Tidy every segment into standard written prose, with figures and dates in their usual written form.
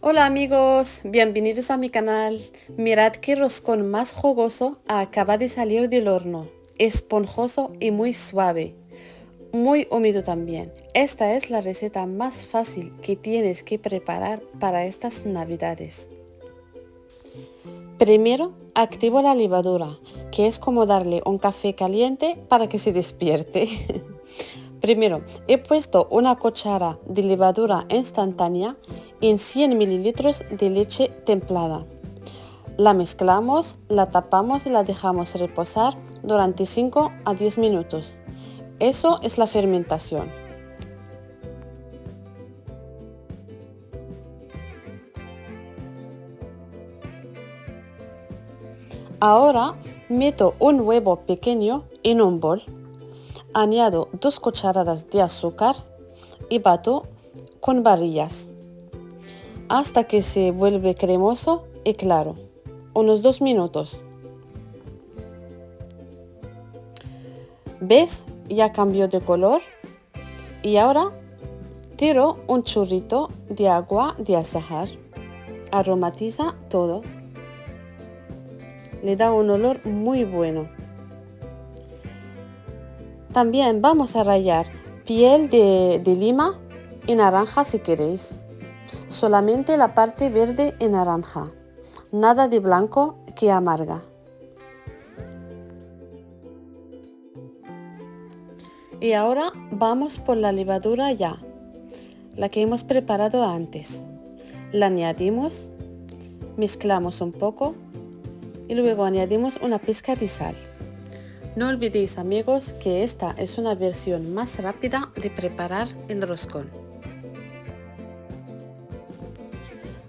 Hola amigos, bienvenidos a mi canal. Mirad qué roscón más jugoso acaba de salir del horno. Esponjoso y muy suave. Muy húmedo también. Esta es la receta más fácil que tienes que preparar para estas navidades. Primero, activo la levadura, que es como darle un café caliente para que se despierte. Primero, he puesto una cuchara de levadura instantánea en 100 mililitros de leche templada. La mezclamos, la tapamos y la dejamos reposar durante 5 a 10 minutos. Eso es la fermentación. Ahora meto un huevo pequeño en un bol. Añado 2 cucharadas de azúcar y bato con varillas hasta que se vuelve cremoso y claro, unos 2 minutos. ¿Ves? Ya cambió de color y ahora tiro un chorrito de agua de azahar. Aromatiza todo. Le da un olor muy bueno. También vamos a rallar piel de lima y naranja si queréis. Solamente la parte verde y naranja. Nada de blanco que amarga. Y ahora vamos por la levadura ya, la que hemos preparado antes. La añadimos, mezclamos un poco y luego añadimos una pizca de sal. No olvidéis amigos que esta es una versión más rápida de preparar el roscón.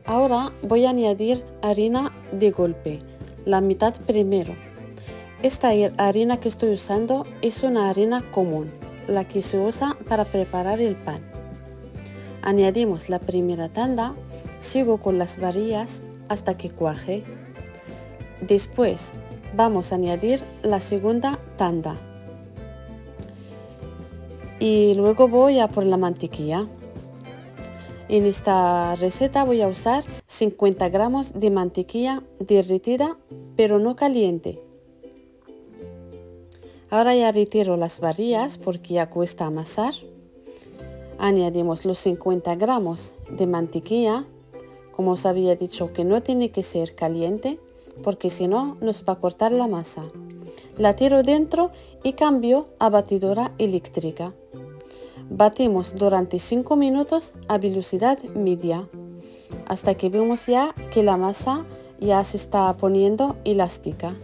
Ahora voy a añadir harina de golpe, la mitad primero. Esta harina que estoy usando es una harina común, la que se usa para preparar el pan. Añadimos la primera tanda, sigo con las varillas hasta que cuaje. Después vamos a añadir la segunda tanda. Y luego voy a por la mantequilla. En esta receta voy a usar 50 gramos de mantequilla derretida, pero no caliente. Ahora ya retiro las varillas porque ya cuesta amasar. Añadimos los 50 gramos de mantequilla. Como os había dicho que no tiene que ser caliente porque si no nos va a cortar la masa. La tiro dentro y cambio a batidora eléctrica. Batimos durante 5 minutos a velocidad media hasta que vemos ya que la masa ya se está poniendo elástica.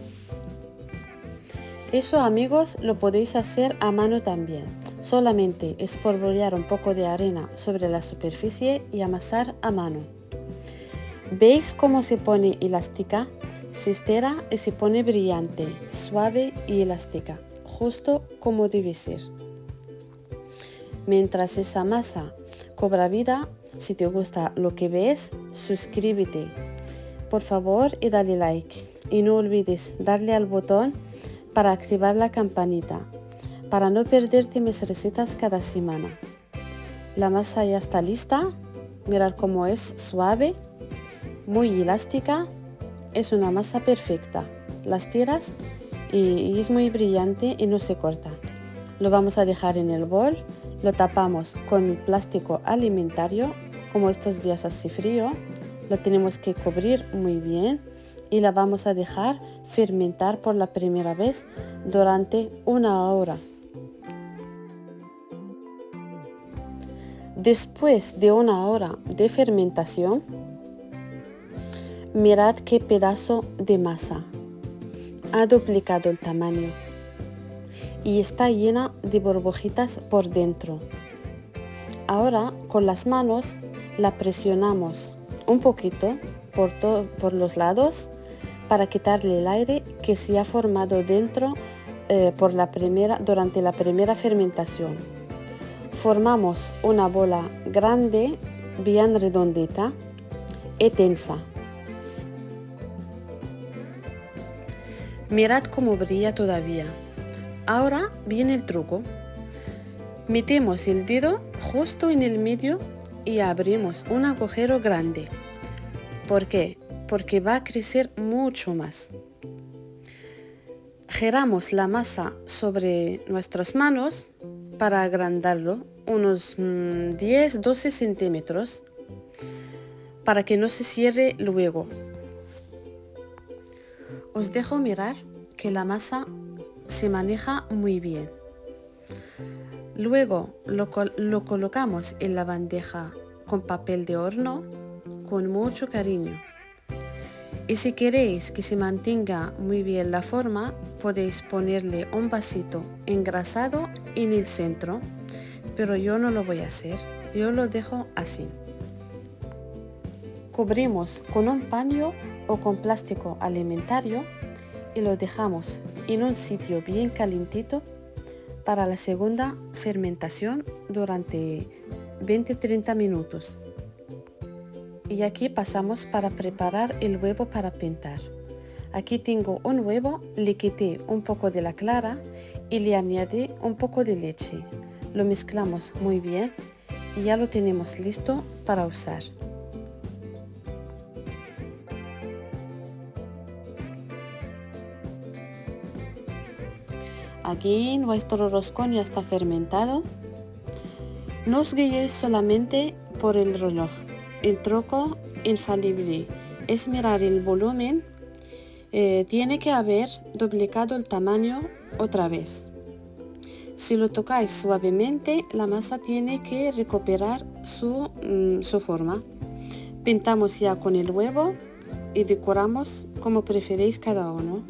Eso amigos lo podéis hacer a mano también. Solamente espolvorear un poco de arena sobre la superficie y amasar a mano. ¿Veis cómo se pone elástica? Se estira y se pone brillante, suave y elástica, justo como debe ser. Mientras esa masa cobra vida, si te gusta lo que ves, suscríbete, por favor, y dale like. Y no olvides darle al botón para activar la campanita, para no perderte mis recetas cada semana. La masa ya está lista, mirad cómo es suave, muy elástica, es una masa perfecta. Las tiras y es muy brillante y no se corta. Lo vamos a dejar en el bol, lo tapamos con plástico alimentario, como estos días hace frío, lo tenemos que cubrir muy bien y la vamos a dejar fermentar por la primera vez durante 1 hora. Después de 1 hora de fermentación, mirad qué pedazo de masa. Ha duplicado el tamaño y está llena de burbujitas por dentro. Ahora con las manos la presionamos un poquito por los lados para quitarle el aire que se ha formado dentro durante la primera fermentación. Formamos una bola grande, bien redondita y tensa. Mirad cómo brilla todavía. Ahora viene el truco. Metemos el dedo justo en el medio y abrimos un agujero grande. ¿Por qué? Porque va a crecer mucho más. Giramos la masa sobre nuestras manos para agrandarlo unos 10-12 centímetros para que no se cierre luego. Os dejo mirar que la masa se maneja muy bien. Luego lo colocamos en la bandeja con papel de horno con mucho cariño. Y si queréis que se mantenga muy bien la forma, podéis ponerle un vasito engrasado en el centro, pero yo no lo voy a hacer, yo lo dejo así. Cubrimos con un paño o con plástico alimentario y lo dejamos en un sitio bien calentito para la segunda fermentación durante 20-30 minutos. Y aquí pasamos para preparar el huevo para pintar. Aquí tengo un huevo, le quité un poco de la clara y le añadí un poco de leche. Lo mezclamos muy bien y ya lo tenemos listo para usar. Aquí nuestro roscón ya está fermentado. No os guiéis solamente por el reloj. El truco infalible es mirar el volumen. Tiene que haber duplicado el tamaño otra vez. Si lo tocáis suavemente, la masa tiene que recuperar su forma. Pintamos ya con el huevo y decoramos como preferéis cada uno.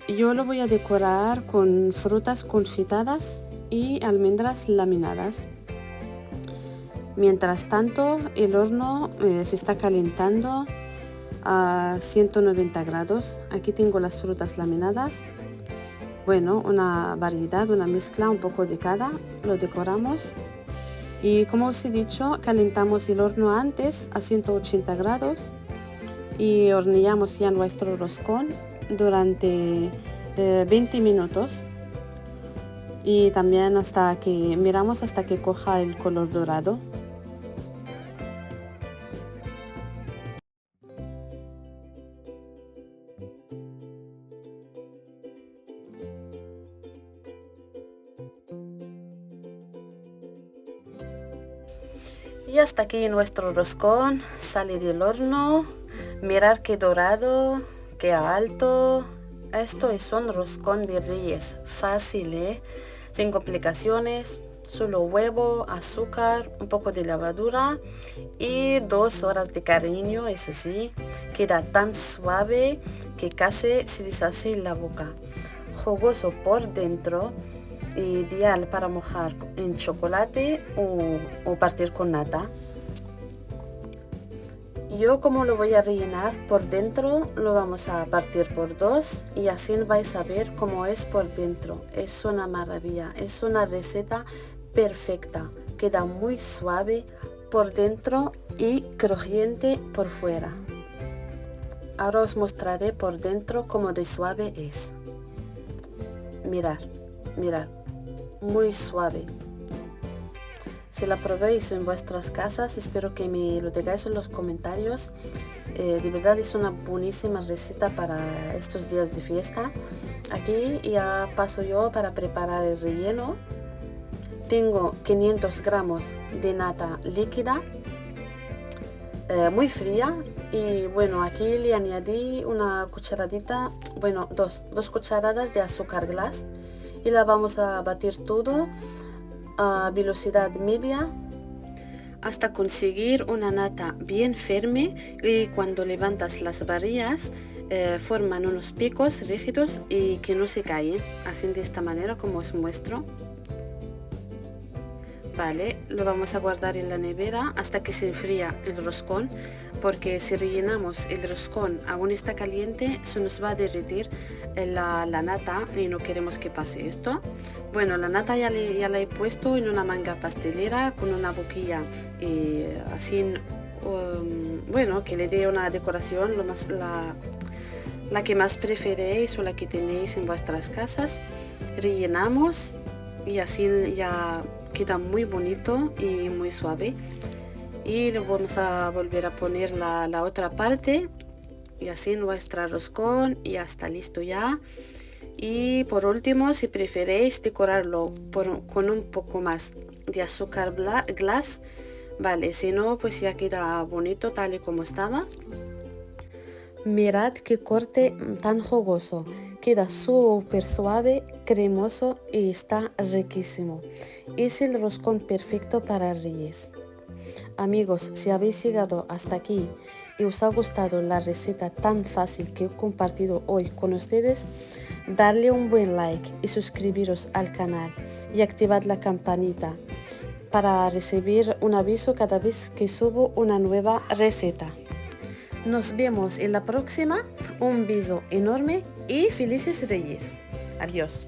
Yo lo voy a decorar con frutas confitadas y almendras laminadas. Mientras tanto, el horno se está calentando a 190 grados. Aquí tengo las frutas laminadas. Bueno, una variedad, una mezcla, un poco de cada. Lo decoramos. Y como os he dicho, calentamos el horno antes a 180 grados y horneamos ya nuestro roscón durante 20 minutos. Y también miramos hasta que coja el color dorado. Y hasta aquí nuestro roscón sale del horno. Mirar qué dorado, qué alto. Esto es un roscón de Reyes, fácil, sin complicaciones. Solo huevo, azúcar, un poco de levadura y 2 horas de cariño, eso sí. Queda tan suave que casi se deshace en la boca. Jugoso por dentro, ideal para mojar en chocolate o partir con nata. Yo como lo voy a rellenar por dentro, lo vamos a partir por 2 y así vais a ver cómo es por dentro. Es una maravilla, es una receta perfecta. Queda muy suave por dentro y crujiente por fuera. Ahora os mostraré por dentro cómo de suave es. Mirad, muy suave. Si la probéis en vuestras casas, espero que me lo digáis en los comentarios. De verdad es una buenísima receta para estos días de fiesta. Aquí ya paso yo para preparar el relleno. Tengo 500 gramos de nata líquida, muy fría. Y bueno, aquí le añadí una cucharadita, bueno, dos cucharadas de azúcar glass. Y la vamos a batir todo a velocidad media hasta conseguir una nata bien firme, y cuando levantas las varillas forman unos picos rígidos y que no se caen, así de esta manera como os muestro. Vale, lo vamos a guardar en la nevera hasta que se enfría el roscón, porque si rellenamos el roscón aún está caliente, se nos va a derretir la nata y no queremos que pase esto. Bueno, la nata ya la he puesto en una manga pastelera con una boquilla así, bueno, que le dé una decoración la que más preferéis o la que tenéis en vuestras casas. Rellenamos y así ya queda muy bonito y muy suave. y le vamos a volver a poner la otra parte, y así nuestro roscón ya está listo ya. Y por último, si preferéis decorarlo con un poco más de azúcar glass, vale, si no pues ya queda bonito tal y como estaba. Mirad qué corte tan jugoso, queda súper suave, cremoso y está riquísimo. Es el roscón perfecto para Reyes. Amigos, si habéis llegado hasta aquí y os ha gustado la receta tan fácil que he compartido hoy con ustedes, darle un buen like y suscribiros al canal y activad la campanita para recibir un aviso cada vez que subo una nueva receta. Nos vemos en la próxima. Un beso enorme y felices Reyes. Adiós.